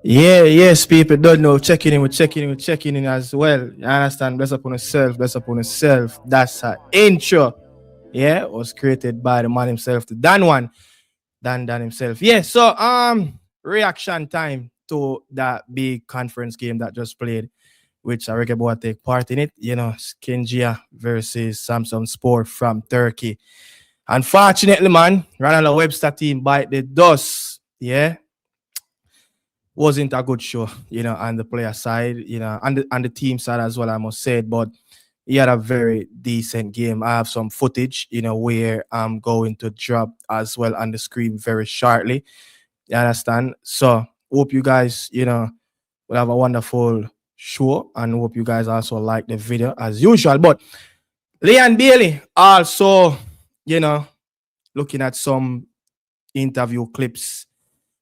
Yeah, yes, people don't know. We're checking in as well. You understand? Bless upon yourself. That's our intro. Yeah, it was created by the man himself, the Dan one, Dan himself. Yeah, so reaction time to that big conference game that just played, which I reckon boy take part in it. Shkendija versus Samsunspor from Turkey. Unfortunately, man, Ronaldo Webster team bite the dust. Yeah, wasn't a good show, on the player side, and the team side as well, I must say. But he had a very decent game. I have some footage, where I'm going to drop as well on the screen very shortly. You understand? So hope you guys, will have a wonderful show and hope you guys also like the video as usual. But Leon Bailey also, you know, looking at some interview clips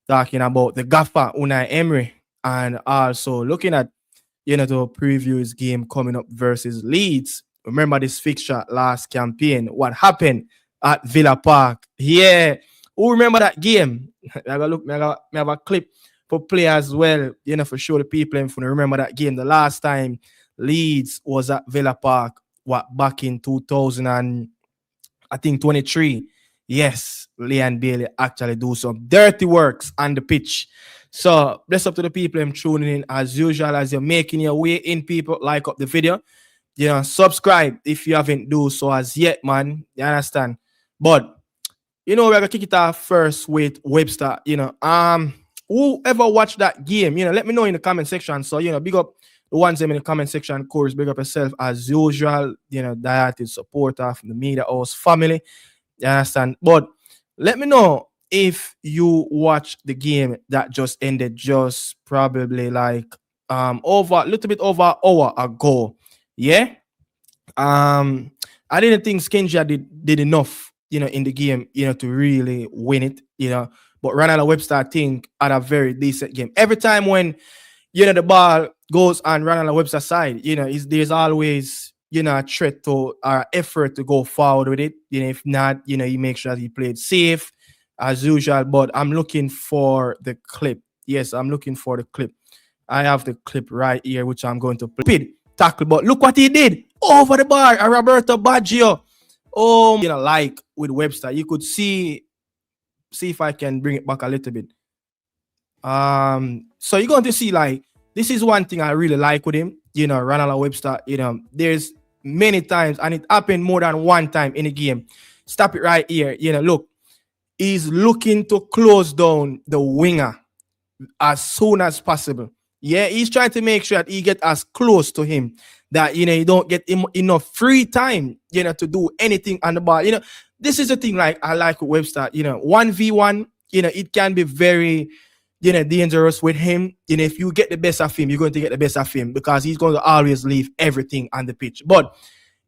talking about the gaffer Unai Emery and also looking at the previous game coming up versus Leeds. Remember this fixture last campaign? What happened at Villa Park? Yeah, who remember that game? I gotta look. Me have a clip for play as well. For sure the people if you remember that game. The last time Leeds was at Villa Park, what back in 2000 and I think 23. Yes, Leon Bailey actually do some dirty works on the pitch. So bless up to the people I'm tuning in as usual as you're making your way in. People like up the video, subscribe if you haven't do so as yet, man. You understand? But we're gonna kick it off first with Webster. Whoever watched that game, let me know in the comment section. So big up the ones in the comment section. Of course, big up yourself as usual. That is supporter from the media house family. You understand? But let me know if you watch the game that just ended just probably like over a little bit over an hour ago. Yeah. I didn't think Shkendija did enough, in the game, to really win it, But Ronaldo Webster, I think, had a very decent game. Every time when the ball goes on Ronaldo Webster's side, there's always a threat to or effort to go forward with it. If not, you make sure that he played safe as usual. But I'm looking for the clip. Yes, I'm looking for the clip. I have the clip right here, which I'm going to play. Tackle, but look what he did over the bar. Roberto Baggio. Oh, like with Webster, you could see if I can bring it back a little bit. So you're going to see like this is one thing I really like with him. Ronald Webster. There's many times, and it happened more than one time in a game. Stop it right here. Look, he's looking to close down the winger as soon as possible. Yeah, he's trying to make sure that he get as close to him that he don't get enough free time, to do anything on the ball. This is the thing like I like with Webster. 1v1, it can be very dangerous with him. If you get the best of him, you're going to get the best of him because he's going to always leave everything on the pitch. But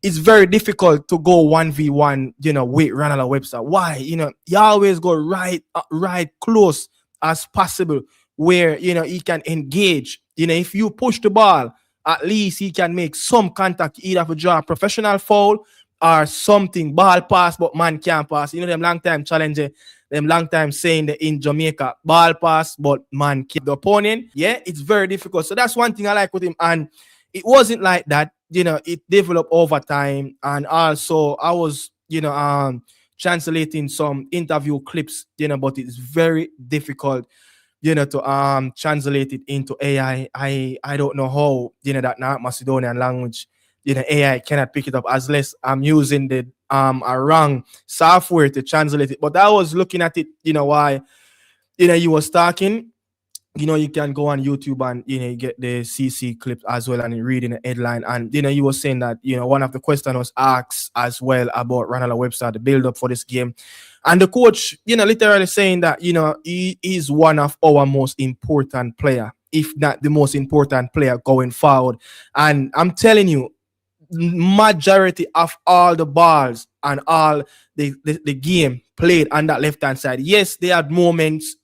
it's very difficult to go 1v1, with Ronald Webster. Why? You always go right close as possible where, he can engage. If you push the ball, at least he can make some contact, either to draw a professional foul or something, ball pass, but man can't pass. Them long time challenging, them long time saying that in Jamaica, ball pass, but man can't. The opponent, yeah, it's very difficult. So that's one thing I like with him. And it wasn't like that, it developed over time. And also I was, translating some interview clips, but it's very difficult to translate it into AI. I don't know how that not Macedonian language, AI cannot pick it up as less I'm using the a wrong software to translate it. But I was looking at it, why you was talking. You can go on YouTube and you get the CC clip as well and reading the headline. And you were saying that one of the questions was asked as well about Ronald Webster, the build up for this game. And the coach, literally saying that, he is one of our most important player, if not the most important player going forward. And I'm telling you, majority of all the balls and all the game played on that left-hand side. Yes, they had moments,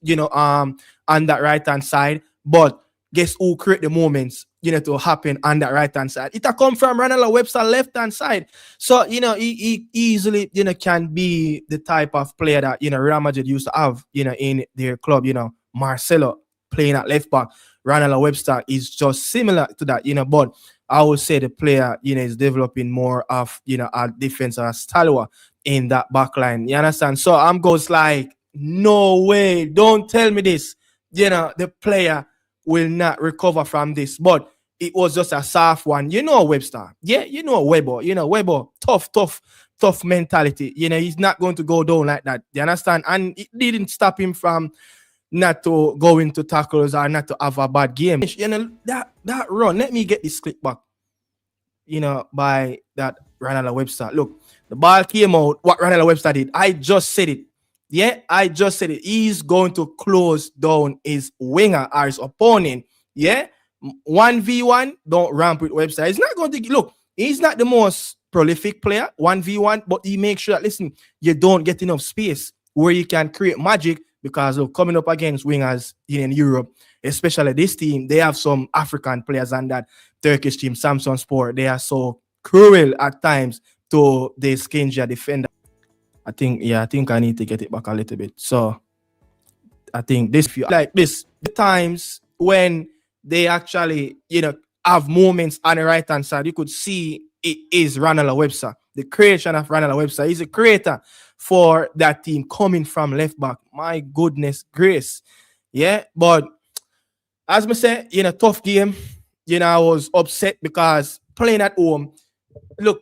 on that right-hand side, but guess who create the moments, to happen on that right-hand side? It come from Ronald Webster left-hand side. So, he easily, can be the type of player that, Real Madrid used to have, in their club, Marcelo. playing at left back. Ronald Webster is just similar to that, but I would say the player, is developing more of, a defensive style in that back line. You understand? So I'm goes like, no way, don't tell me this. The player will not recover from this. But it was just a soft one. Webster. Yeah, Weber. Weber, tough mentality. He's not going to go down like that. You understand? And it didn't stop him from not to go into tackles or not to have a bad game. That run, let me get this clip back, by that Ronald Webster. Look, the ball came out. What Ronald Webster did, I just said it. Yeah, I just said it. He's going to close down his winger or his opponent. Yeah, 1v1, don't ramp with Webster. He's not going to look. He's not the most prolific player, 1v1, but he makes sure that, listen, you don't get enough space where you can create magic, because of coming up against wingers in Europe, especially this team, they have some African players, and that Turkish team, Samsunspor, they are so cruel at times to the Shkendija defender. I think I need to get it back a little bit. So I think this, like this, the times when they actually, have moments on the right hand side, you could see it is Ronald Webster. The creation of Ronald Webster. He's a creator for that team coming from left back. My goodness grace. Yeah, but as I said, tough game. I was upset because playing at home. Look,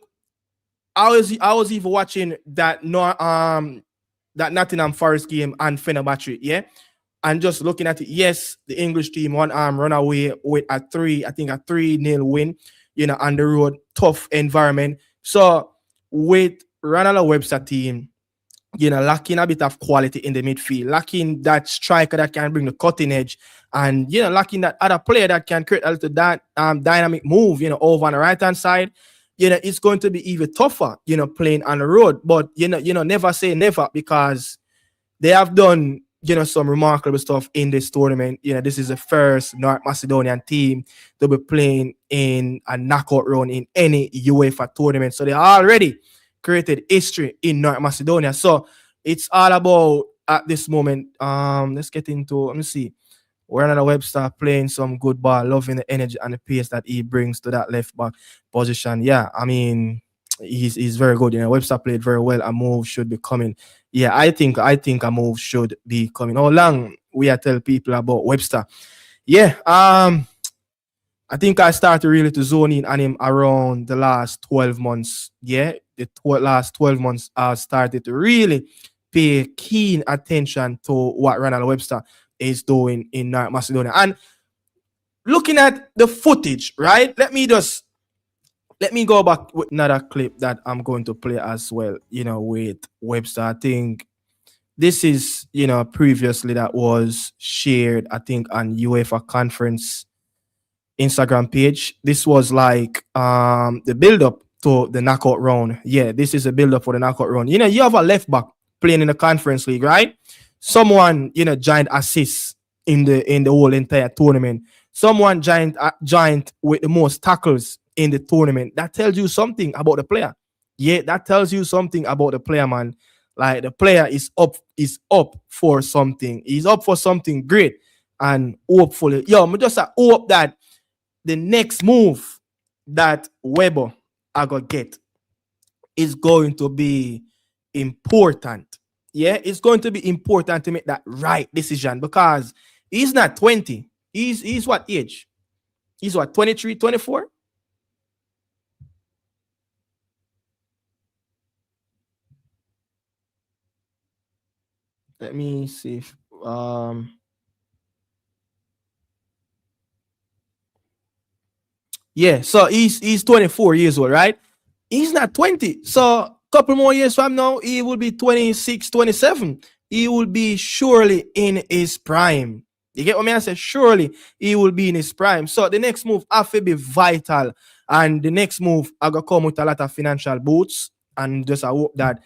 I was even watching that Nottingham Forest game and Fenerbahce, yeah, and just looking at it. Yes, the English team one arm run away with a 3-0 win, on the road, tough environment. So with Ronald Webster team, lacking a bit of quality in the midfield, lacking that striker that can bring the cutting edge, and lacking that other player that can create a little that dynamic move, over on the right hand side. It's going to be even tougher, playing on the road. But never say never, because they have done some remarkable stuff in this tournament. This is the first North Macedonian team to be playing in a knockout round in any UEFA tournament. So they already created history in North Macedonia. So it's all about at this moment. Let's get into, let me see. Ronald Webster playing some good ball, loving the energy and the pace that he brings to that left back position. Yeah, I mean, he's very good. Webster played very well. A move should be coming. Yeah, I think a move should be coming. How long we are tell people about Webster? Yeah, I think I started really to zone in on him around the last 12 months. Yeah, the last 12 months I started to really pay keen attention to what Ronald Webster is doing in North Macedonia. And looking at the footage, right? Let me go back with another clip that I'm going to play as well, with Webster. I think this is, previously that was shared, I think, on UEFA conference Instagram page. This was like the build-up to the knockout round. Yeah, this is a build-up for the knockout round. You have a left back playing in the conference league, right? Someone, giant assists in the whole entire tournament. Someone giant with the most tackles in the tournament. That tells you something about the player. Yeah, that tells you something about the player, man. Like, the player is up for something. He's up for something great. And hopefully, I just hope that the next move that Weber I gonna get is going to be important. Yeah, it's going to be important to make that right decision, because he's not 20. He's what age? He's what, 23, 24? Let me see if yeah, so he's 24 years old, right? He's not 20. So a couple more years from now, he will be 26, 27. He will be surely in his prime. You get what I mean? I said, surely he will be in his prime. So the next move have to be vital. And the next move, I gonna come with a lot of financial boots. And just I hope that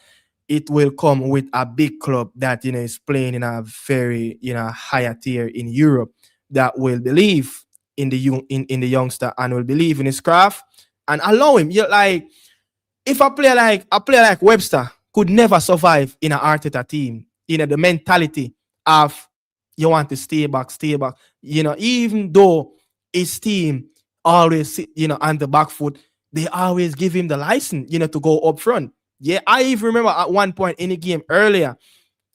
it will come with a big club that, is playing in a very, higher tier in Europe, that will believe in the youngster and will believe in his craft and allow him. Like, if a player like Webster could never survive in an Arteta team, the mentality of you want to stay back, stay back. Even though his team always sit, on the back foot, they always give him the license, to go up front. Yeah, I even remember at one point in the game earlier,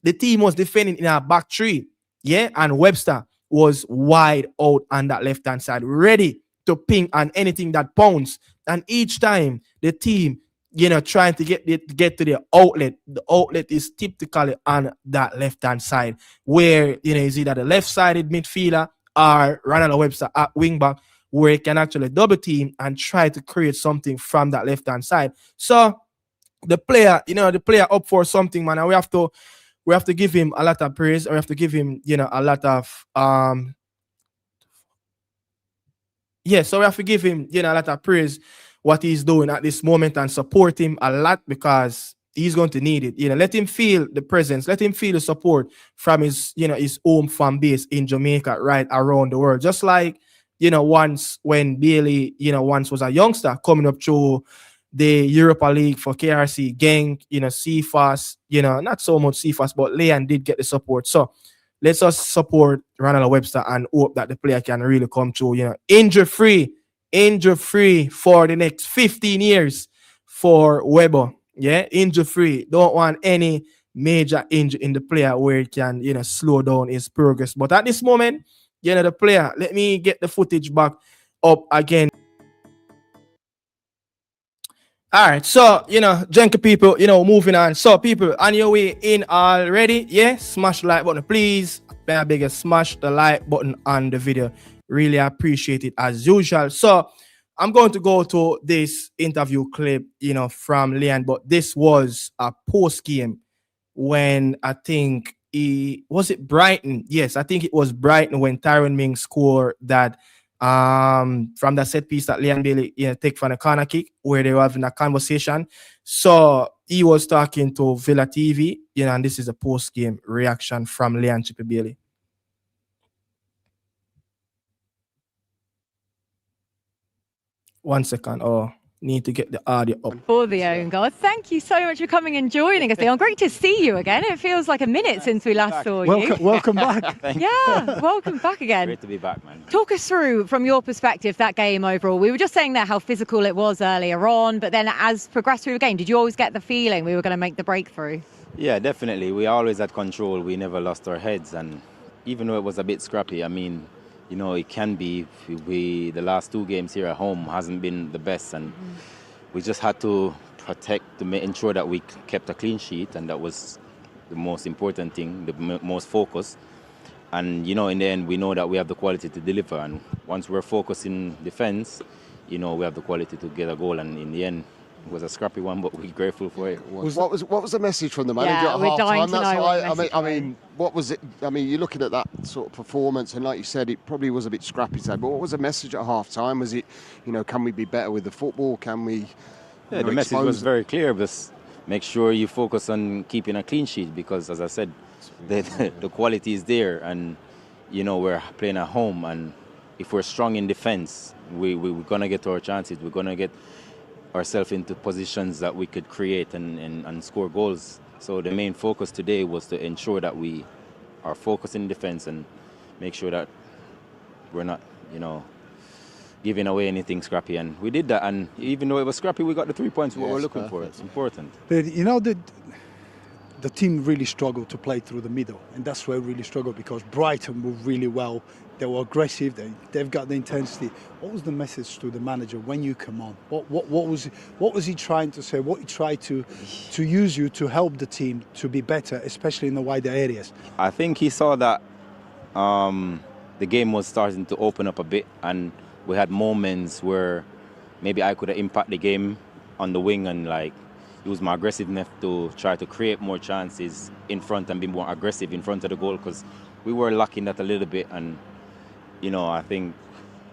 the team was defending in our back three. Yeah, and Webster was wide out on that left hand side, ready to ping on anything that pounds. And each time the team, trying to get to the outlet, the outlet is typically on that left hand side, where is either the left sided midfielder or Ronald Webster at wing back, where he can actually double team and try to create something from that left hand side. So the player up for something, man, and we have to give him a lot of praise. We have to give him, a lot of so we have to give him, a lot of praise what he's doing at this moment and support him a lot, because he's going to need it. Let him feel the presence, let him feel the support from his home fan base in Jamaica, right around the world. Just like, once when Bailey, once was a youngster coming up through the Europa League for KRC, Genk, CFAS, not so much CFAS, but Leon did get the support. So let's us support Ronald Webster and hope that the player can really come through, injury free for the next 15 years for Weber. Yeah, injury free. Don't want any major injury in the player where it can, slow down his progress. But at this moment, the player, let me get the footage back up again. All right, so Jenka people, moving on. So people, on your way in already, smash the like button, please. I beg you, smash the like button on the video. Really appreciate it as usual. So I'm going to go to this interview clip, from Leon, but this was a post game when I think was it Brighton? Yes, I think it was Brighton when Tyrone Mings scored that. From the set piece that Leon Bailey take from the corner kick, where they were having a conversation. So he was talking to Villa TV, and this is a post-game reaction from Leon Chippy Bailey. One second. Oh, need to get the audio up. For the own goal. Thank you so much for coming and joining us, Leon. Great to see you again. It feels like a minute since we last saw you. Welcome back. Welcome back again. Great to be back, man. Talk us through, from your perspective, that game overall. We were just saying there how physical it was earlier on, but then as progressed through the game, did you always get the feeling we were going to make the breakthrough? Yeah, definitely. We always had control. We never lost our heads, and even though it was a bit scrappy, I mean, it can be. The last two games here at home hasn't been the best, and we just had to protect, to ensure that we kept a clean sheet, and that was the most important thing, the most focus. And, in the end, we know that we have the quality to deliver, and once we're focused in defense, we have the quality to get a goal, and in the end, it was a scrappy one, but we're grateful for it. What was the message from the manager at we're dying half-time? to know I mean, what was it? I mean, you're looking at that sort of performance, and like you said, it probably was a bit scrappy today, but what was the message at half-time? Was it, can we be better with the football? Can we... Yeah, the message was very clear. Just make sure you focus on keeping a clean sheet, because, as I said, the quality is there, and, we're playing at home, and if we're strong in defense, we're going to get our chances. We're going to get ourselves into positions that we could create and score goals. So the main focus today was to ensure that we are focused in defense and make sure that we're not, giving away anything scrappy. And we did that, and even though it was scrappy, we got the 3 points what we're looking for. It's important. But the team really struggled to play through the middle, and that's where we really struggled, because Brighton moved really well. They were aggressive. They've got the intensity. What was the message to the manager when you come on? What was he trying to say? What he tried to use you to help the team to be better, especially in the wider areas? I think he saw that the game was starting to open up a bit, and we had moments where maybe I could have impacted the game on the wing and use my aggressiveness to try to create more chances in front and be more aggressive in front of the goal, because we were lacking that a little bit. And I think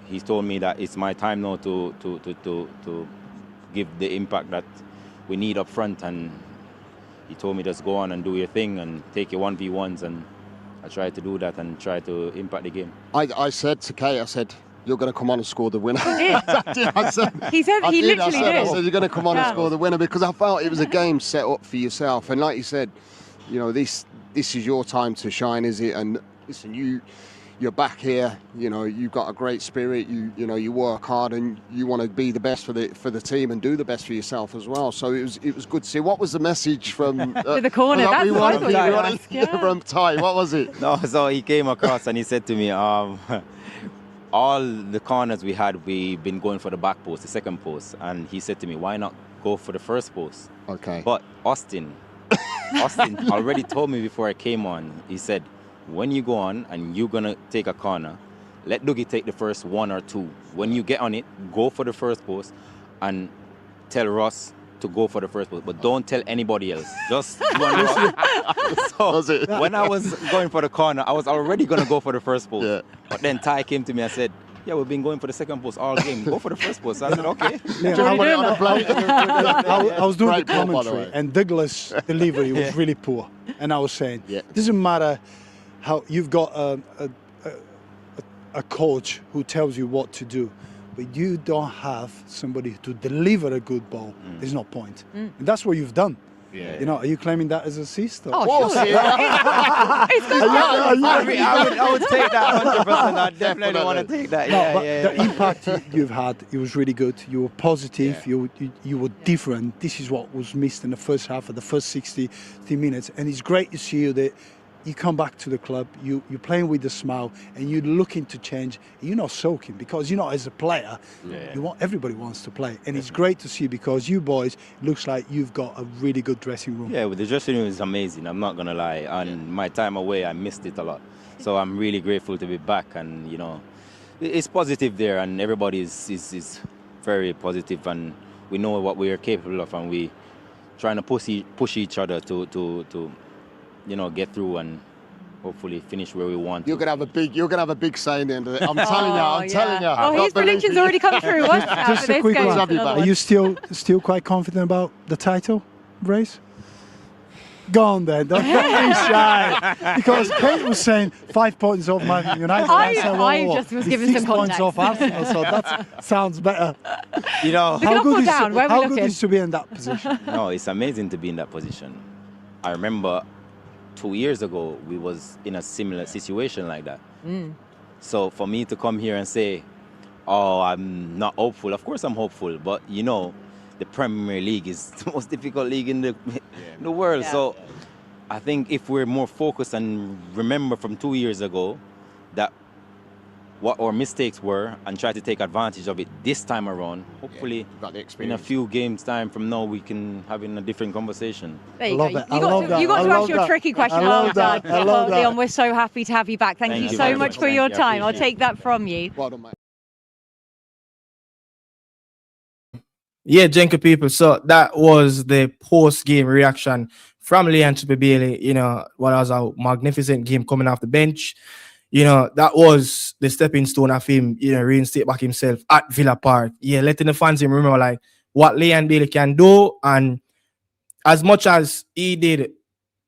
he told me that it's my time now to give the impact that we need up front, and he told me just go on and do your thing and take your 1v1s, and I tried to do that and try to impact the game. I said to Kay, I said, you're going to come on and score the winner. He literally did. I said, you're going to come on and score the winner, because I felt it was a game set up for yourself. And like you said, this is your time to shine, is it? And listen, you're back here. You know, you've got a great spirit. You work hard, and you want to be the best for the team and do the best for yourself as well. So it was good to see. What was the message from to the corner? That's what I thought you were asking, yeah. From Ty. What was it? No, so he came across and he said to me, all the corners we've been going for the back post, the second post, and he said to me, why not go for the first post? Okay. But Austin already told me before I came on, he said, when you go on and you're going to take a corner, let Dougie take the first one or two. When you get on it, go for the first post and tell Ross to go for the first post, but don't tell anybody else. Just you and Ross. So when I was going for the corner, I was already going to go for the first post. Yeah. But then Ty came to me and said, yeah, we've been going for the second post all game. Go for the first post. So I said, okay. I was doing the Great ball, by the commentary, way. and Douglas' delivery was really poor. And I was saying, Yeah. doesn't matter how you've got a coach who tells you what to do, but you don't have somebody to deliver a good ball. There's no point. And that's what you've done. Yeah. You know, are you claiming that as a assist? Or? Oh, sure. It's good. I would take that 100%. I definitely want to take that. No, Yeah, but yeah, the yeah. impact you've had, it was really good. You were positive. You were different. This is what was missed in the first half of the first 60 minutes. And it's great to see you that you come back to the club, you're playing with a smile, and you're looking to change. You're not soaking because, you know, as a player, everybody wants to play. And it's great to see because you boys, it looks like you've got a really good dressing room. Yeah, well, the dressing room is amazing. I'm not going to lie. And my time away, I missed it a lot. So I'm really grateful to be back. And, you know, it's positive there. And everybody is very positive. And we know what we are capable of. And we trying to push each other to you know, get through and hopefully finish where we want. You're gonna have a big say in the end of it. I'm telling you. I'm telling you. Oh, his predictions already come true. Just a quick one. Are you still quite confident about the title race? Go on then, don't be shy. Because Kate was saying 5 points off Man United. I just was giving some 6 points context. off Arsenal, so that sounds better. You know, Looking up or down? Where are we how good looking? is to be in that position? no, it's amazing to be in that position. I remember 2 years ago, we was in a similar situation like that. So for me to come here and say, oh, I'm not hopeful. Of course I'm hopeful, but you know, the Premier League is the most difficult league in the world. Yeah. So I think if we're more focused and remember from 2 years ago that what our mistakes were and try to take advantage of it this time around, hopefully got the in a experience. few games time from now we can have in a different conversation. There you I love go. that. I love that. You got I to love ask your that. tricky question. I love Well that. done. I love Oh, that. Leon, we're so happy to have you back. Thank you so very much much. for Thank your you. I time. I'll appreciate take that from you. Well done, mate. Yeah, Jenka people. So that was the post-game reaction from Leon Bailey. You know, what was a magnificent game coming off the bench. You know, that was the stepping stone of him, you know, reinstate back himself at Villa Park. Yeah, letting the fans him remember like what Leon Bailey can do. And as much as he did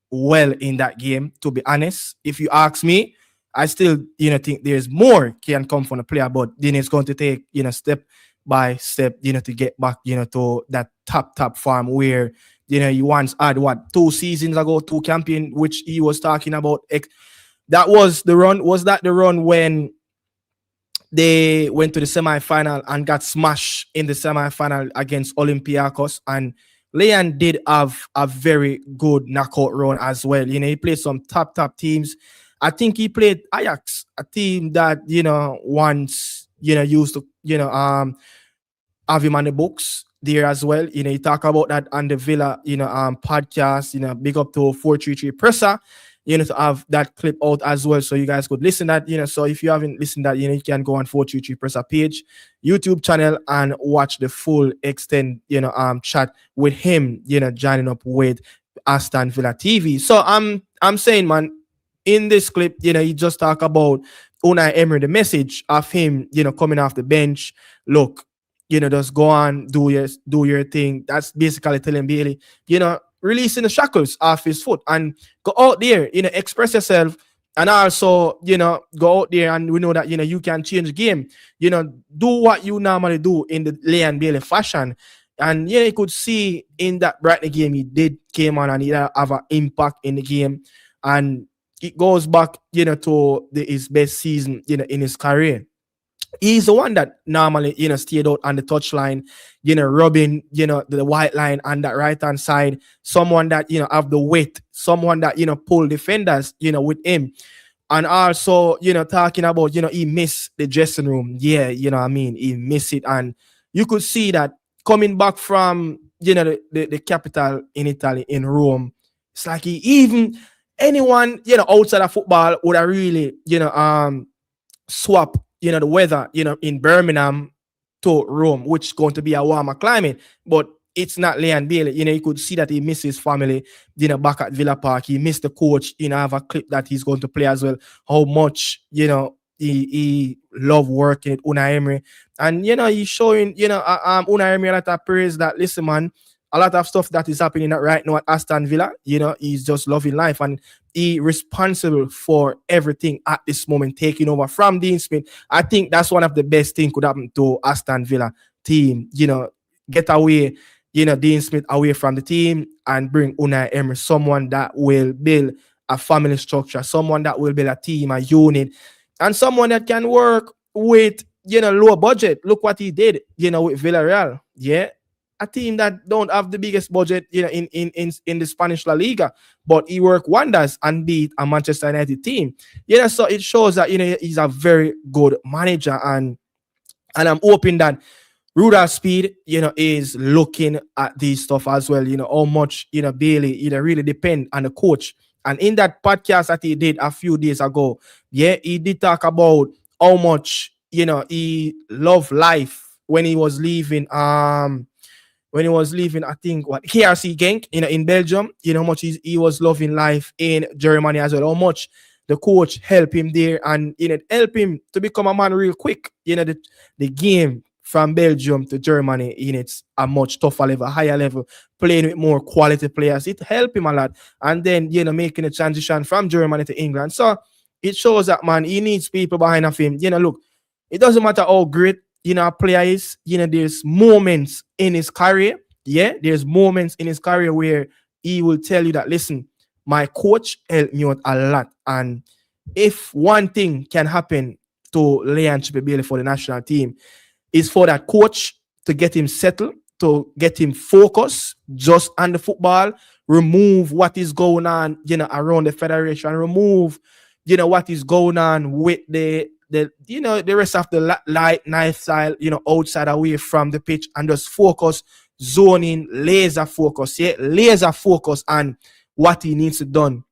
well in that game, to be honest, if you ask me, I still, you know, think there's more can come from the player, but then it's going to take, you know, step by step, you know, to get back, you know, to that top form where, you know, you once had 2 seasons ago, 2 campaign, which he was talking about. That was the run. Was that the run when they went to the semi-final and got smashed in the semi-final against Olympiacos? And Leon did have a very good knockout run as well. You know, he played some top teams. I think he played Ajax, a team that, you know, once, you know, used to, you know, have him on the books there as well. You know, you talk about that on the Villa, you know, podcast, you know, big up to 433 Presser, you know, to have that clip out as well. So you guys could listen that, you know, so if you haven't listened that, you know, you can go on 433 Presser page, YouTube channel and watch the full extend, you know, chat with him, you know, joining up with Aston Villa TV. So I'm saying, man, in this clip, you know, you just talk about Unai Emery, the message of him, you know, coming off the bench. Look, you know, just go on, do your thing. That's basically telling Bailey, you know, releasing the shackles off his foot and go out there, you know, express yourself. And also, you know, go out there and we know that, you know, you can change the game. You know, do what you normally do in the Leon Bailey fashion. And, yeah, you could see in that Brighton game, he came on and he have an impact in the game. And it goes back, to his best season, in his career. He's the one that normally, stayed out on the touchline, rubbing, the white line on that right hand side. Someone that, have the weight, someone that, pull defenders, with him. And also, talking about, he missed the dressing room. Yeah, he missed it. And you could see that coming back from, the capital in Italy, in Rome, it's like he even anyone, outside of football would have really, swap, the weather, in Birmingham to Rome, which is going to be a warmer climate. But it's not Leon Bailey. You could see that he missed his family, back at Villa Park. He missed the coach. I have a clip that he's going to play as well. How much, he loved working with Unai Emery. And, he's showing, Unai Emery a lot of praise that, listen, man, a lot of stuff that is happening right now at Aston Villa, he's just loving life. And he responsible for everything at this moment, taking over from Dean Smith. I think that's one of the best things could happen to Aston Villa team. Get away, Dean Smith away from the team and bring Unai Emery, someone that will build a family structure, someone that will build a team, a unit, and someone that can work with, low budget. Look what he did, with Villarreal. Yeah. A team that don't have the biggest budget, in the Spanish La Liga, but he worked wonders and beat a Manchester United team. So it shows that, he's a very good manager, and I'm hoping that Rudolph Speed, is looking at these stuff as well. How much, Bailey, really depend on the coach. And in that podcast that he did a few days ago, he did talk about how much, he loved life when he was leaving. I think KRC Genk, in Belgium, how much he was loving life in Germany as well. How much the coach helped him there, and help him to become a man real quick. The game from Belgium to Germany, it's a much tougher level, higher level, playing with more quality players. It helped him a lot. And then, making a transition from Germany to England. So it shows that, man, he needs people behind of him. Look, it doesn't matter how great, a player is, there's moments in his career. Yeah, there's moments in his career where he will tell you that, listen, my coach helped me out a lot. And if one thing can happen to Leon Bailey for the national team, is for that coach to get him settled, to get him focused just on the football, remove what is going on, around the federation, remove, what is going on with the rest of the lifestyle, outside, away from the pitch, and just focus, zoning, laser focus on what he needs to done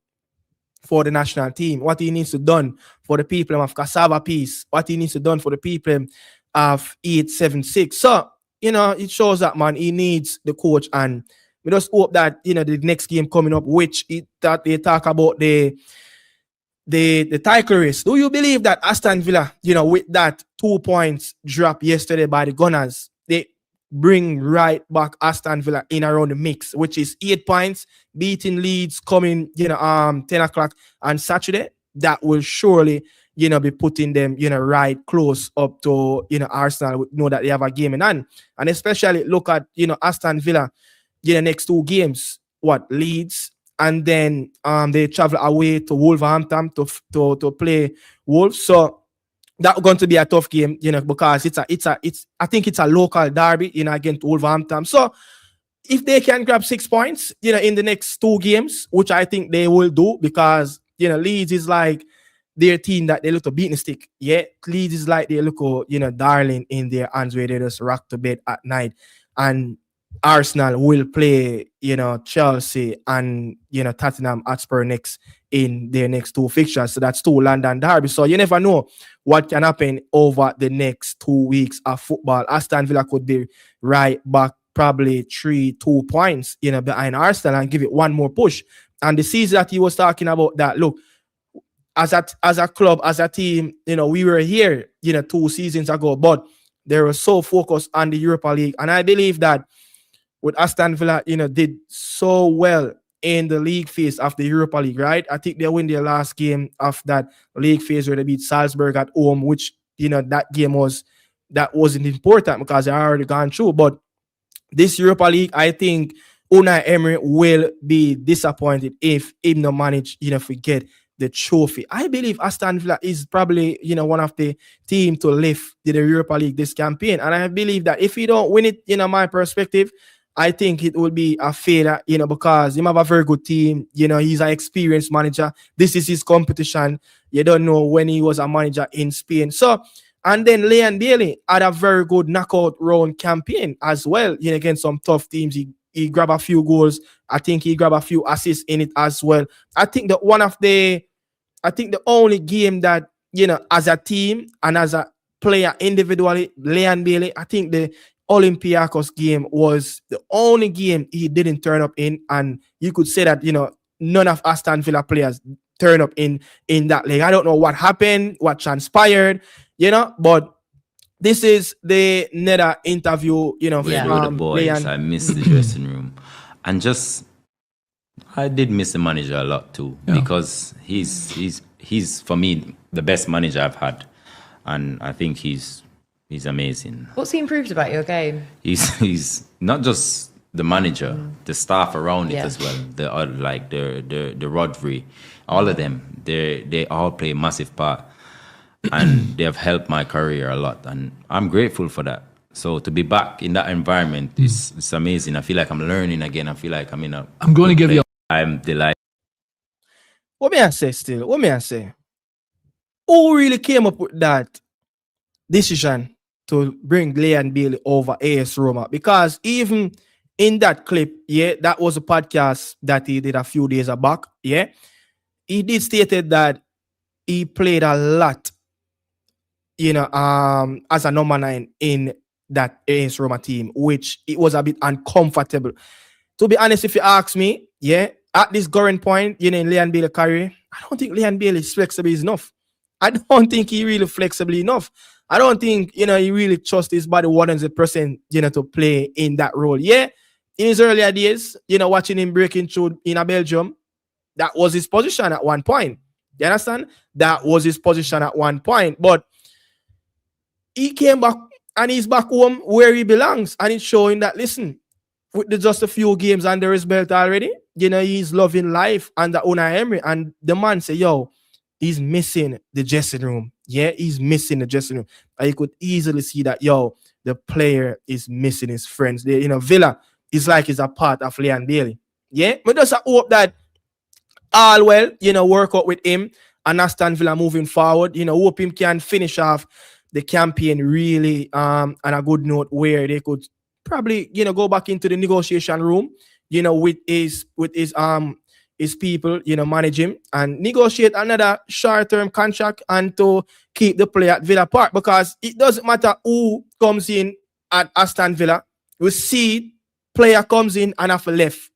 for the national team, what he needs to done for the people of Cassava Peace, what he needs to done for the people of 876. So, it shows that, man, he needs the coach, and we just hope that, the next game coming up, which that they talk about the title race. Do you believe that Aston Villa, with that 2 points drop yesterday by the Gunners, they bring right back Aston Villa in around the mix, which is 8 points, beating Leeds coming, 10 o'clock on Saturday? That will surely, be putting them, right close up to, Arsenal. Know that they have a game in hand. And especially look at, Aston Villa, next two games, Leeds, and then they travel away to Wolverhampton to play Wolves. So that's going to be a tough game, because I think it's a local derby, against Wolverhampton. So if they can grab 6 points, in the next two games, which I think they will do, because Leeds is like their team that they look to beat the stick. Yeah, Leeds is like they look, darling in their hands where they just rock to bed at night. And Arsenal will play, Chelsea and, Tottenham Hotspur next in their next two fixtures. So that's two London derby. So you never know what can happen over the next 2 weeks of football. Aston Villa could be right back, probably 3-2 points, behind Arsenal, and give it one more push. And the season that he was talking about, that, look, as a club, as a team, we were here, 2 seasons ago, but they were so focused on the Europa League. And I believe that with Aston Villa, did so well in the league phase of the Europa League, right? I think they win their last game of that league phase where they beat Salzburg at home, which, that game wasn't important because they already gone through. But this Europa League, I think Unai Emery will be disappointed if he no manage, forget the trophy. I believe Aston Villa is probably, one of the team to lift the Europa League this campaign. And I believe that if he don't win it, my perspective, I think it will be a failure, because he have a very good team. He's an experienced manager. This is his competition. You don't know when he was a manager in Spain. So, and then Leon Bailey had a very good knockout round campaign as well, against some tough teams. He grabbed a few goals. I think he grabbed a few assists in it as well. I think the only game that, as a team and as a player individually, Leon Bailey, I think the Olympiacos game was the only game he didn't turn up in. And you could say that, none of Aston Villa players turn up in that league. I don't know what happened, what transpired, but this is the Neda interview, With the boys, Leon. I missed the dressing room. And I did miss the manager a lot too, because he's for me the best manager I've had, and I think he's amazing. What's he improved about your game? He's not just the manager, the staff around it as well. The Rodri, all of them, they all play a massive part, and they have helped my career a lot, and I'm grateful for that. So to be back in that environment is amazing. I feel like I'm learning again. I feel like I'm in a. I'm going to give you. I'm delighted. What may I say? Who really came up with that decision to bring Leon Bailey over AS Roma? Because even in that clip, that was a podcast that he did a few days back, he did stated that he played a lot, as a number 9 in that AS Roma team, which it was a bit uncomfortable. To be honest, if you ask me, at this current point, in Leon Bailey's career, I don't think Leon Bailey is flexible enough. I don't think he really flexible enough. I don't think, he really trusts his body 100%, to play in that role. In his earlier days, watching him breaking through in Belgium, that was his position at one point. You understand? That was his position at one point. But he came back and he's back home where he belongs. And it's showing that, listen, with just a few games under his belt already, he's loving life under Unai Emery. And the man say, he's missing the dressing room. He's missing the dressing room. And you could easily see that, the player is missing his friends. Villa is like he's a part of Leon Bailey. But just hope that all well, work out with him and Aston Villa moving forward. Hope him can finish off the campaign really on a good note where they could probably, go back into the negotiation room, with his people, manage him and negotiate another short-term contract and to keep the player at Villa Park, because it doesn't matter who comes in at Aston Villa. We see player comes in and have left.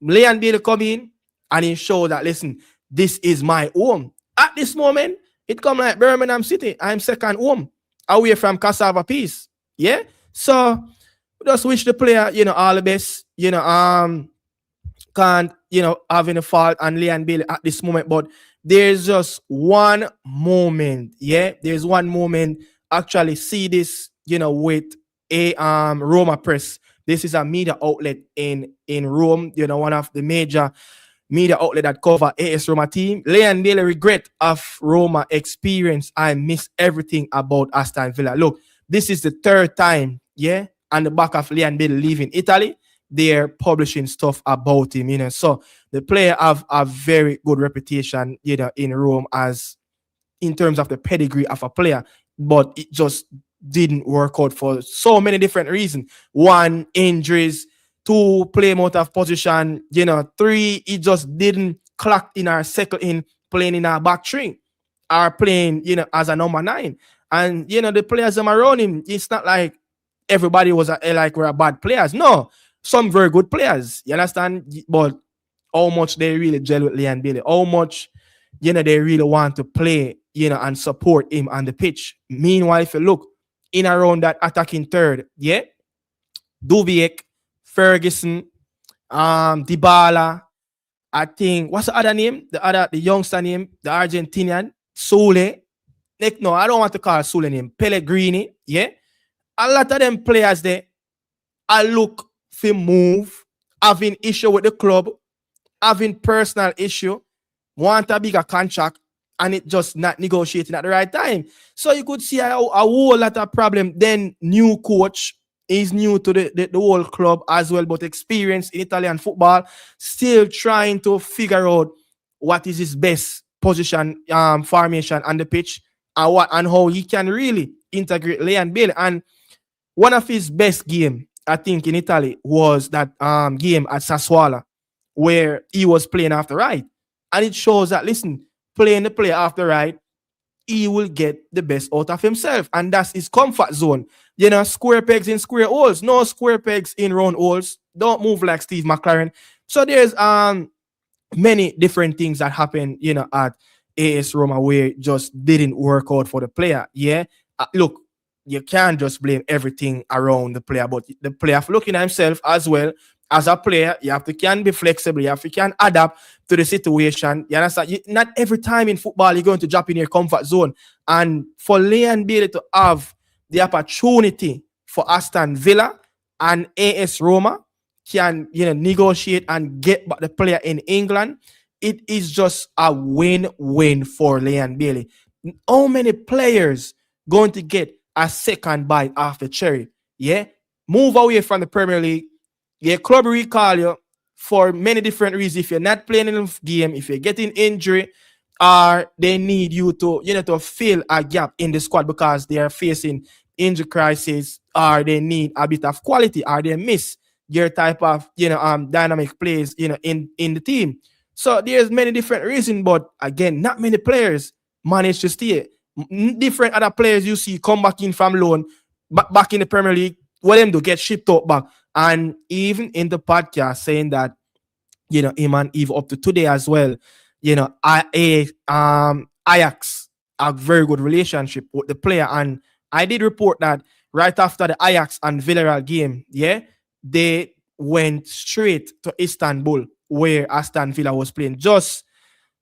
Leon Bailey come in and he show that, listen, this is my home. At this moment, it come like Birmingham City. I'm second home away from Cassava Peace. So just wish the player, all the best. Can't, have any fault on Leon Bailey at this moment, but there's just one moment. There's one moment. Actually, see this, with a Roma Press. This is a media outlet in Rome. One of the major media outlet that cover AS Roma team. Leon Bailey regret of Roma experience. I miss everything about Aston Villa. Look, this is the third time, on the back of Leon Bailey leaving Italy, they're publishing stuff about him, So the player have a very good reputation, in Rome as in terms of the pedigree of a player, but it just didn't work out for so many different reasons. 1, injuries. 2, play him out of position. 3, he just didn't clock in or settle in playing in our back 3 or playing, as a number 9. And, the players around him, it's not like everybody was were bad players. No, some very good players. You understand? But how much they really gel with Leon Bailey, how much, they really want to play, and support him on the pitch. Meanwhile, if you look in around that attacking third, Duviek, Ferguson, Dybala, I think, what's the other name? The youngster name, the Argentinian, Sule. No, I don't want to call Sule name. Pellegrini, A lot of them players there, I look for move, having issue with the club, having personal issue, want a bigger contract, and it just not negotiating at the right time. So you could see a whole lot of problem. Then new coach is new to the whole club as well, but experienced in Italian football, still trying to figure out what is his best position, formation on the pitch, and how he can really integrate Leon Bailey. And one of his best game, I think, in Italy was that game at Sassuolo, where he was playing after right. And it shows that, listen, playing the player after right, he will get the best out of himself. And that's his comfort zone. You know, square pegs in square holes. No square pegs in round holes. Don't move like Steve McLaren. So there's many different things that happen, you know, at AS Roma where it just didn't work out for the player. Yeah. Look, you can't just blame everything around the player, but the player looking at himself as well. As a player, you have to can be flexible. You have to can adapt to the situation. You understand? Not every time in football you're going to drop in your comfort zone. And for Leon Bailey to have the opportunity for Aston Villa and AS Roma can, you know, negotiate and get back the player in England, it is just a win-win for Leon Bailey. How many players going to get a second bite after cherry? Yeah, move away from the Premier League. Your club recall you for many different reasons. If you're not playing in the game, if you're getting injury, or they need you to, you know, to fill a gap in the squad because they are facing injury crisis, or they need a bit of quality, or they miss your type of, you know, dynamic plays, you know, in the team. So there's many different reasons, but again, not many players manage to stay. Different other players you see come back in from loan, back in the Premier League, what them do, get shipped out back. And even in the podcast saying that, you know, him and Eve up to today as well, you know, Ajax a very good relationship with the player. And I did report that right after the Ajax and Villarreal game, yeah, they went straight to Istanbul where Aston Villa was playing. Just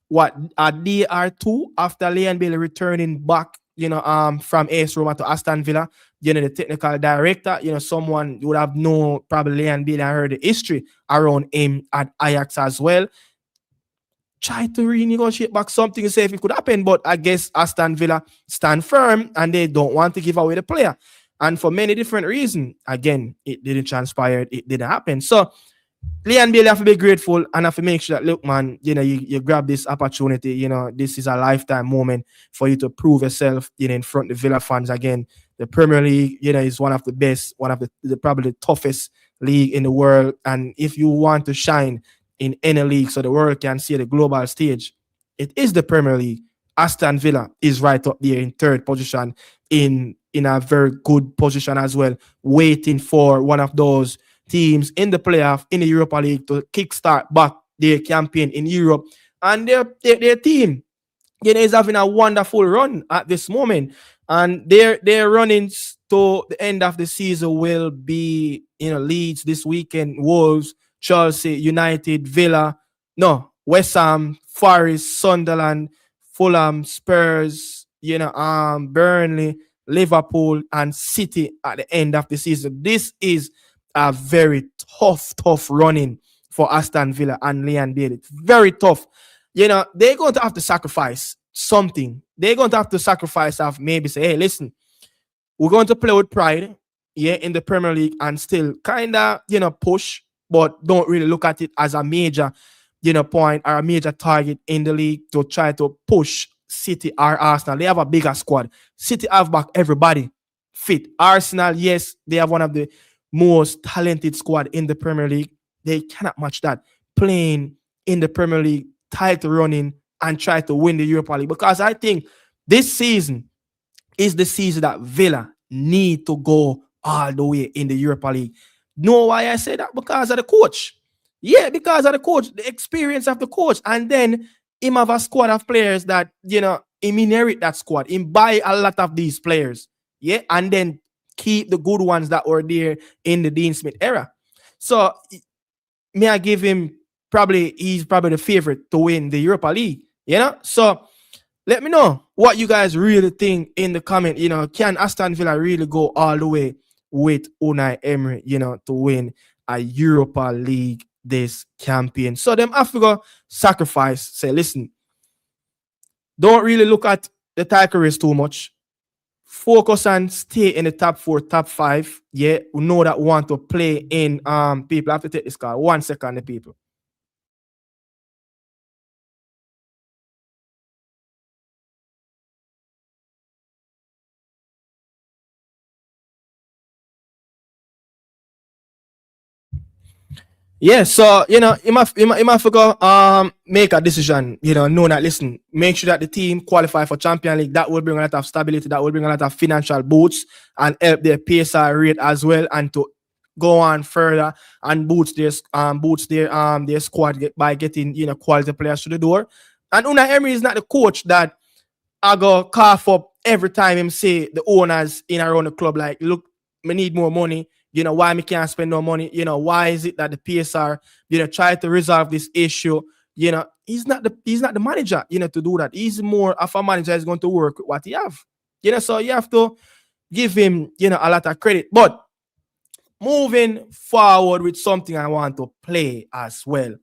what a day or two after Leon Bailey returning back, you know, from AS Roma to Aston Villa, you know, the technical director, you know, someone would have known probably Leon Bailey and heard the history around him at Ajax as well. Try to renegotiate back something to say if it could happen, but I guess Aston Villa stand firm and they don't want to give away the player. And for many different reasons, again, it didn't transpire, it didn't happen. So Leon Bailey have to be grateful and have to make sure that, look, man, you know, you grab this opportunity. You know, this is a lifetime moment for you to prove yourself, you know, in front of the Villa fans again. The Premier League, you know, is one of the best, one of the probably the toughest league in the world. And if you want to shine in any league so the world can see the global stage, it is the Premier League. Aston Villa is right up there in third position, in a very good position as well, waiting for one of those teams in the playoff in the Europa League to kickstart back their campaign in Europe. And their team, you know, is having a wonderful run at this moment. And their runnings to the end of the season will be, you know, Leeds this weekend, Wolves, Chelsea, United, Villa, West Ham, Forest, Sunderland, Fulham, Spurs, you know, Burnley, Liverpool, and City at the end of the season. This is a very tough running for Aston Villa and Leon Bailey. It's very tough. You know, they're going to have to sacrifice something. They're going to have to sacrifice of maybe say, hey, listen, we're going to play with pride, yeah, in the Premier League and still kind of, you know, push, but don't really look at it as a major, you know, point or a major target in the league to try to push City or Arsenal. They have a bigger squad. City have back everybody fit. Arsenal, yes, they have one of the most talented squad in the Premier League. They cannot match that. Playing in the Premier League, title running, and try to win the Europa League. Because I think this season is the season that Villa need to go all the way in the Europa League. Know why I say that? Because of the coach. Yeah, because of the coach, the experience of the coach. And then him have a squad of players that, you know, him inherit that squad. Him buy a lot of these players. Yeah, and then keep the good ones that were there in the Dean Smith era. So, may I give him he's probably the favorite to win the Europa League, you know? So, let me know what you guys really think in the comment. You know, can Aston Villa really go all the way with Unai Emery, you know, to win a Europa League this campaign? So, them have to go sacrifice, say, listen, don't really look at the title race too much. Focus and stay in the top 4, top 5. Yeah, we know that we want to play in people. I have to take this call. 1 second, the people. Yeah, so you must go make a decision, know that listen, make sure that the team qualify for Champions League. That will bring a lot of stability, that will bring a lot of financial boosts and help their PSR rate as well, and to go on further and boost their squad by getting quality players to the door. And Unai Emery is not the coach that I go cough up every time him say the owners in around the club like, look, me need more money. Why me can't spend no money? Why is it that the PSR, try to resolve this issue? He's not the manager, to do that. He's more of a manager is going to work with what he have. So you have to give him, a lot of credit. But moving forward with something I want to play as well.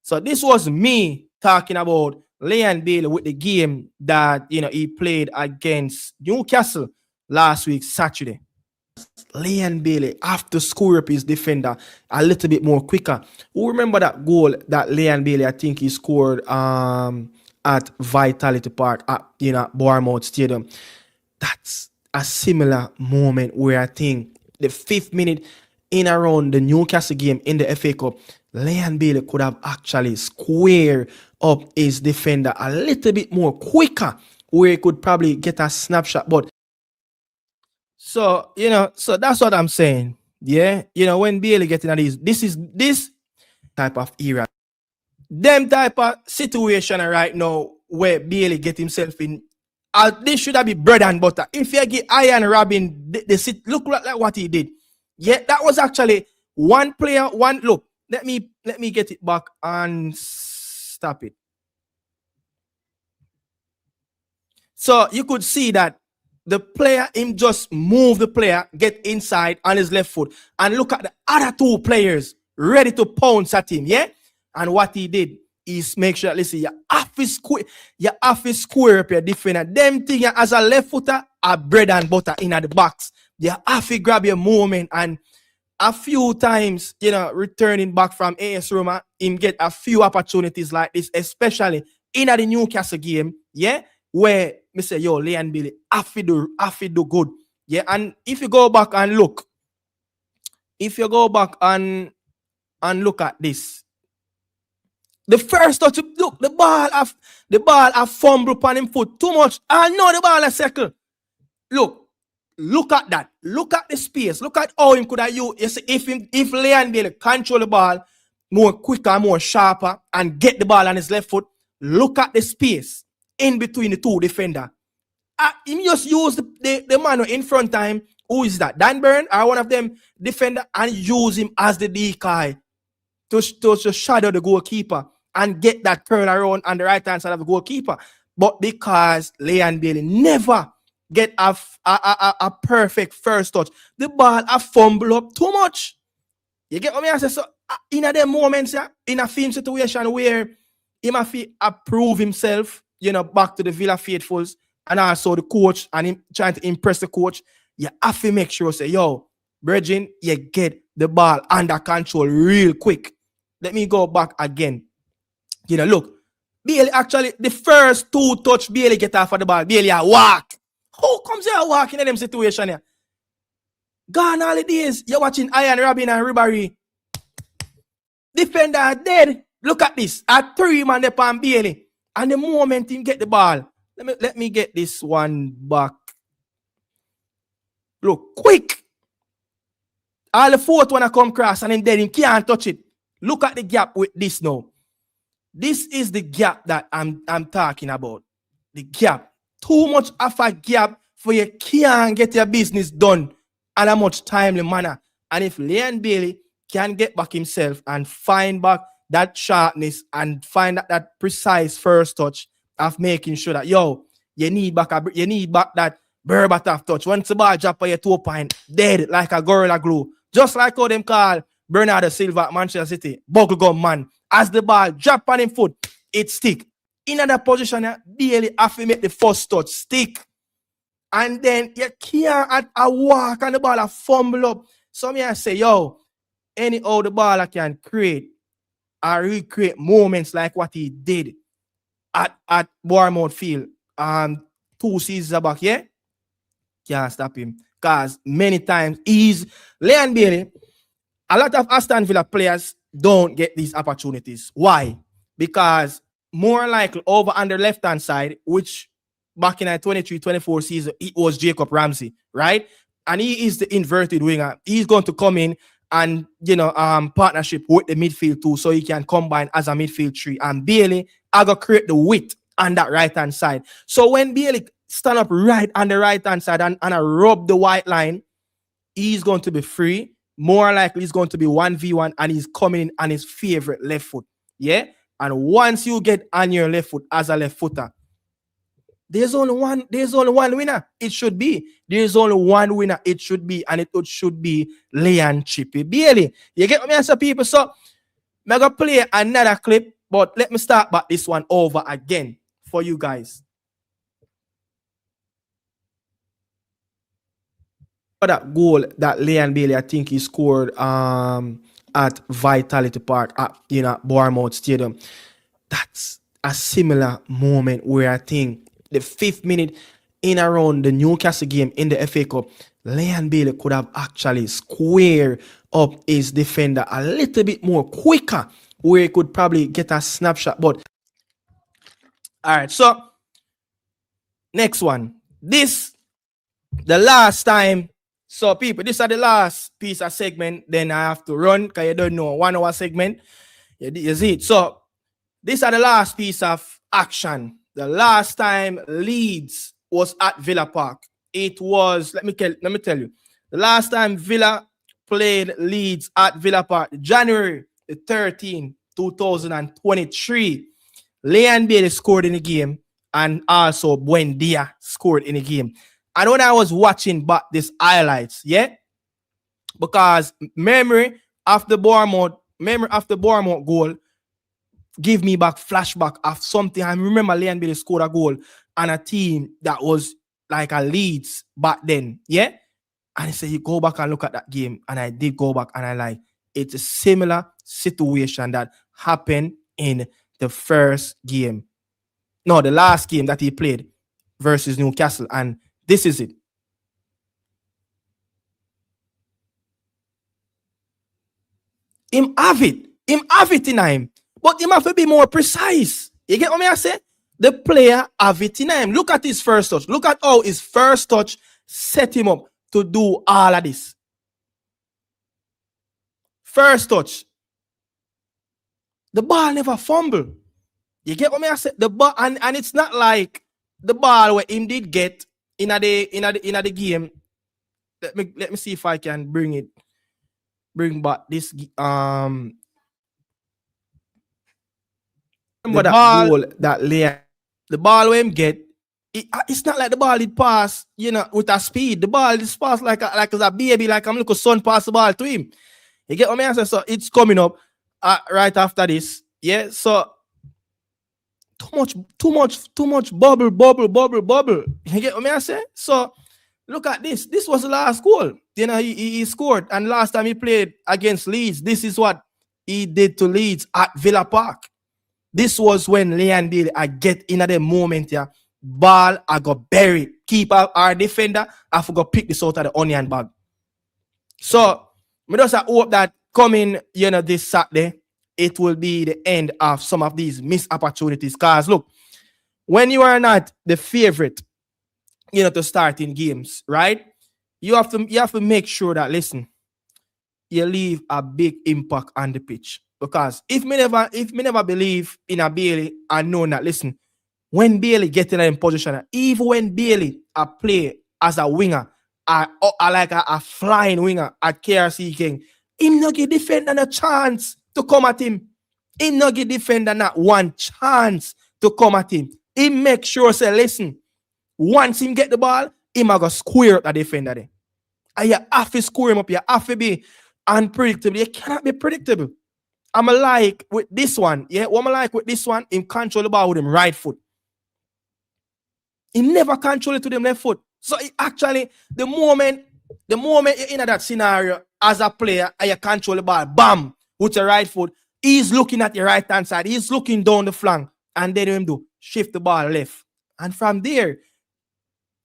So this was me talking about Leon Bailey with the game that he played against Newcastle last week, Saturday. Leon Bailey have to score up his defender a little bit more quicker. Who remember that goal that Leon Bailey, I think he scored at Vitality Park at Bournemouth Stadium? That's a similar moment where I think the 5th minute in around the Newcastle game in the FA Cup, Leon Bailey could have actually squared up his defender a little bit more quicker, where he could probably get a snapshot. But so that's what I'm saying. Yeah, when Bailey getting at this type of era, them type of situation right now where Bailey get himself in, this should have been bread and butter. If you get Ian Robin, they sit, look like what he did. Yeah, that was actually one player, one look. Let me get it back and stop it. So you could see that the player, him just move the player, get inside on his left foot, and look at the other 2 players ready to pounce at him. Yeah, and what he did is make sure, listen, you have to square up your defender. Them thing as a left footer are bread and butter in the box. You have to grab your moment, and a few times, returning back from AS Roma, him get a few opportunities like this, especially in the Newcastle game, yeah, where me say, yo, Leon Bailey, have to do good. Yeah, and if you go back and look, look at this, the first touch, look, the ball have fumble upon him foot too much. I know the ball has circle. Look at that. Look at the space. Look at how him could have used. You see, if Leon Bailey control the ball more quicker, more sharper, and get the ball on his left foot, look at the space in between the 2 defender. He just use the man in front of him. Who is that? Dan Burn or one of them defender, and use him as the decoy to shadow the goalkeeper and get that curl around on the right hand side of the goalkeeper. But because Leon Bailey never get a perfect first touch, the ball a fumble up too much. You get what I say? So in them moments, in a film situation where he must approve himself, back to the Villa faithfuls, and also the coach, and him trying to impress the coach, you have to make sure, say, yo, Bridging, you get the ball under control real quick. Let me go back again. Look, Bailey actually, the first 2 touch, Bailey get off of the ball. Bailey a walk. Who comes here walking in them situation here? Gone all the days. You're watching Ian Robin and Ribéry. Defender are dead. Look at this. A 3 man upon Bailey. And the moment him get the ball, let me get this one back. Look, quick. All the 4th one come cross and then dead, him can't touch it. Look at the gap with this now. This is the gap that I'm talking about. The gap. Too much of a gap for you can't get your business done in a much timely manner. And if Leon Bailey can get back himself and find back that sharpness and find that precise first touch of making sure that, yo, you need back that Berbatov touch. Once the ball drop on your 2 point, dead like a gorilla glue. Just like how them call Bernardo Silva at Manchester City, bubblegum man. As the ball drop on him foot, it stick. in that position, Bailey have to make the first touch stick. And then you can't at a walk and the ball a fumble up. So me I say, yo, anyhow the ball I can create or recreate moments like what he did at Bournemouth Field 2 seasons back, yeah? Can't stop him. Because many times Leon Bailey, a lot of Aston Villa players don't get these opportunities. Why? Because more likely over on the left-hand side, which back in the 23-24 season, it was Jacob Ramsey, right? And he is the inverted winger. He's going to come in and, partnership with the midfield too, so he can combine as a midfield three. And Bailey, I got to create the width on that right-hand side. So when Bailey stand up right on the right-hand side and I rub the white line, he's going to be free. More likely, he's going to be 1v1 and he's coming in on his favorite left foot. Yeah? And once you get on your left foot as a left footer, there's only one winner. It should be. There's only one winner. It should be. And it should be Leon Chippy Bailey. You get what I mean, people? So, I'm going to play another clip, but let me start back this one over again for you guys. For that goal that Leon Bailey, I think he scored at Vitality Park at Bournemouth Stadium. That's a similar moment where I think the 5th minute in around the Newcastle game in the FA Cup, Leon Bailey could have actually squared up his defender a little bit more quicker, where he could probably get a snapshot. But all right, so next one. The last time. So people, this is the last piece of segment. Then I have to run because you don't know 1 hour segment. You see it. So this is the last piece of action. The last time Leeds was at Villa Park, it was, let me tell you, the last time Villa played Leeds at Villa Park, January 13, 2023, Leon Bailey scored in the game and also Buendia scored in the game. And when I was watching back these highlights, yeah, because memory of the Bournemouth goal give me back flashback of something. I remember Leon Bailey scored a goal on a team that was like a Leeds back then, yeah? And I said, you go back and look at that game. And I did go back and I like, it's a similar situation that happened in the first game. No, the last game that he played versus Newcastle. And this is it. Him have it in him. But him have to be more precise. You get what I say? The player have it in him. Look at his first touch. Look at how his first touch set him up to do all of this. First touch. The ball never fumble. You get what I say? The ball, and it's not like the ball where him did get in the game. Let me see if I can bring back this remember the that goal that Leon, the ball where him get, it's not like the ball did pass, with a speed. The ball just pass like a baby, like I'm little son pass the ball to him. You get what I mean? So it's coming up right after this. Yeah, so too much bubble. You get what I say? So look at this. This was the last goal. He scored, and last time he played against Leeds, this is what he did to Leeds at Villa Park. This was when Leon Bailey I get in at the moment here. Ball I got buried. Keeper our defender, I forgot pick this out of the onion bag. So we just hope that coming, this Saturday, it will be the end of some of these missed opportunities. Because look, when you are not the favorite, to start in games, right? You have to make sure that, listen, you leave a big impact on the pitch. Because if me never believe in a Bailey and know that, listen, when Bailey get in a position, even when Bailey play as a winger, like a flying winger at KRC King, him not give defender a chance to come at him. Him not give defender not one chance to come at him. He make sure, say, listen, once him get the ball, him a go square up the defender there. And you have to score him up. You have to be unpredictable. You cannot be predictable. I'm like with this one, yeah. What I'm like with this one, him control the ball with him right foot. He never control it to them left foot. So it actually, the moment you're in that scenario as a player and you control the ball, bam, with your right foot, he's looking at your right hand side, he's looking down the flank, and then him do shift the ball left. And from there,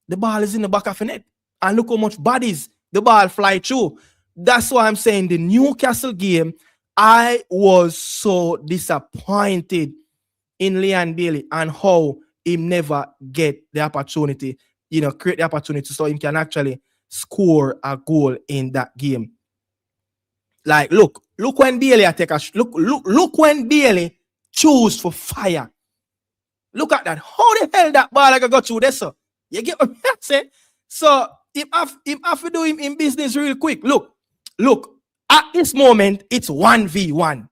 the ball is in the back of the net. And look how much bodies the ball fly through. That's why I'm saying the Newcastle game, I was so disappointed in Leon Bailey and how he never get the opportunity, create the opportunity so he can actually score a goal in that game. Like, look when Bailey look when Bailey choose for fire. Look at that. How the hell that ball like I got through this? You get what I'm saying? So if I do him in business real quick, look, at this moment, it's 1v1.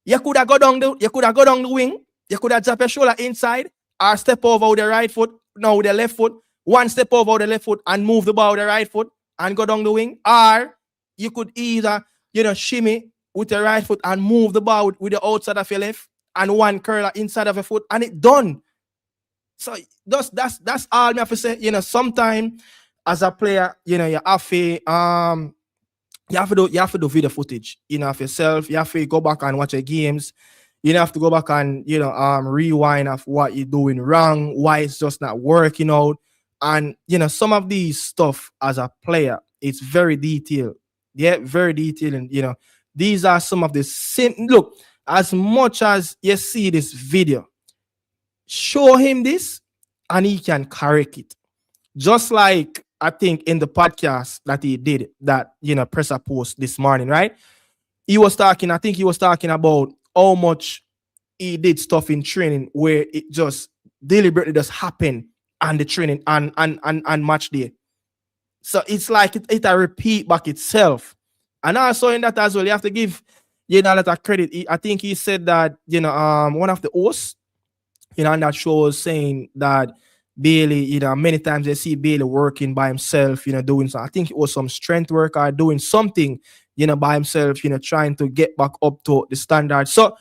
You could have go down the wing, you could have drop your shoulder inside, or step over with the right foot, no, with the left foot, one step over with the left foot and move the ball with the right foot and go down the wing. Or you could either, shimmy with the right foot and move the ball with the outside of your left and one curler inside of your foot, and it done. So that's all me have to say. Sometime as a player, you have to do video footage, of yourself. You have to go back and watch your games. You have to go back and rewind of what you're doing wrong, why it's just not working out. And some of these stuff as a player, it's very detailed. Yeah, very detailed. And these are some of the look, as much as you see this video, show him this and he can correct it. Just like I think in the podcast that he did, that presser post this morning, right? I think he was talking about how much he did stuff in training where it just deliberately just happened on the training and match day. So it's like it a repeat back itself. And also in that as well, you have to give a lot of credit. I think he said that one of the hosts on that show was saying that Bailey, many times they see Bailey working by himself, doing something. I think it was some strength work or doing something, by himself, trying to get back up to the standard. So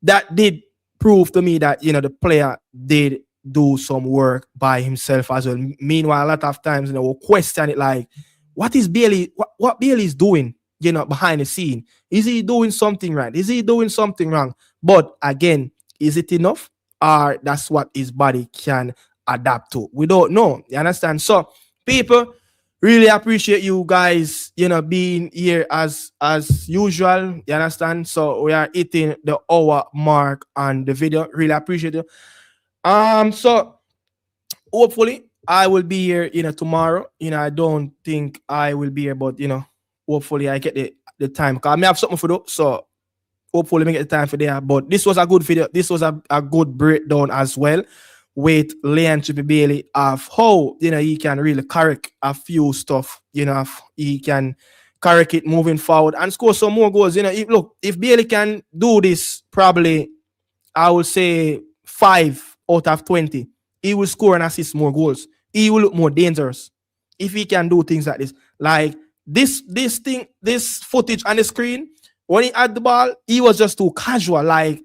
that did prove to me that, the player did do some work by himself as well. Meanwhile, a lot of times, we'll question it like, what is Bailey, what Bailey is doing, behind the scene? Is he doing something right? Is he doing something wrong? But again, is it enough? Or that's what his body can adapt to? We don't know. You understand? So people, really appreciate you guys, being here as usual. You understand? So we are hitting the hour mark on the video. Really appreciate it. So hopefully I will be here, tomorrow. I don't think I will be here, but hopefully I get the time. Because I may have something for do. So hopefully we get the time for there. But this was a good video. This was a good breakdown as well with Leon Bailey of how he can really correct a few stuff. He can correct it moving forward and score some more goals. If Bailey can do this, probably I would say 5 out of 20, he will score and assist more goals. He will look more dangerous if he can do things like this. Like this footage on the screen, when he had the ball, he was just too casual. Like,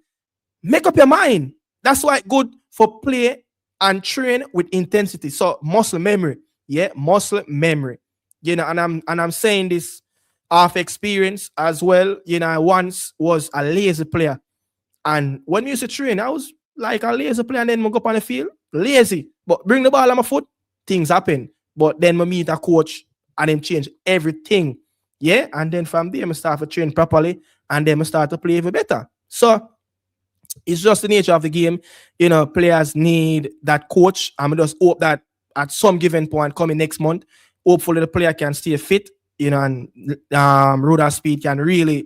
make up your mind. That's why it's good for play and train with intensity. So muscle memory. Yeah, muscle memory. And I'm saying this off experience as well. I once was a lazy player. And when we used to train, I was like a lazy player, and then I go up on the field, lazy. But bring the ball on my foot, things happen. But then I meet a coach and then change everything. Yeah, and then from there, I start to train properly, and then I start to play even better. So it's just the nature of the game. Players need that coach. I'm just hope that at some given point coming next month, hopefully the player can stay fit, and Rhoda Speed can really,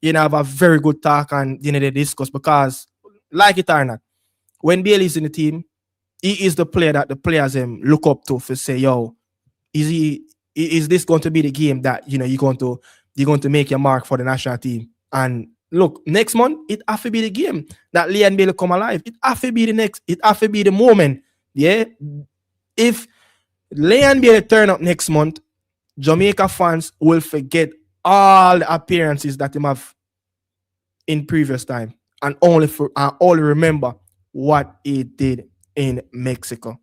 have a very good talk and they discuss, because like it or not, when Bailey's in the team, he is the player that the players look up to for say, yo, is this going to be the game that you're going to make your mark for the national team? And look, next month it have to be the game that Leon Bailey come alive. It have to be the moment. Yeah. If Leon Bailey turn up next month, Jamaica fans will forget all the appearances that him have. in previous time, and only remember what he did in Mexico.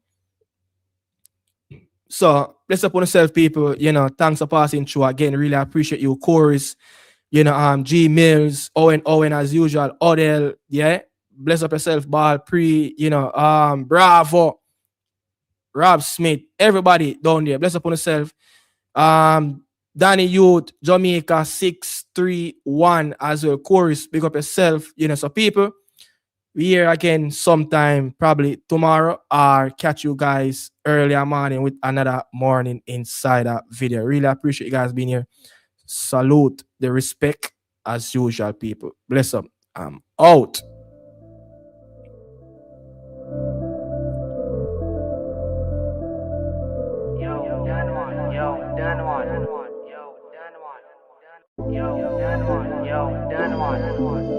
So bless up on yourself, people. Thanks for passing through again. Really appreciate you, Chorus. G Mills, Owen as usual, Odell, yeah. Bless up yourself, Ball Pre, Bravo, Rob Smith, everybody down there. Bless up on yourself. Danny Youth, Jamaica 631 as well. Chorus, big up yourself. So people, we here again sometime probably tomorrow, or catch you guys earlier morning with another morning insider video. Really appreciate you guys being here. Salute the respect as usual, people. Bless up. I'm out. Done one.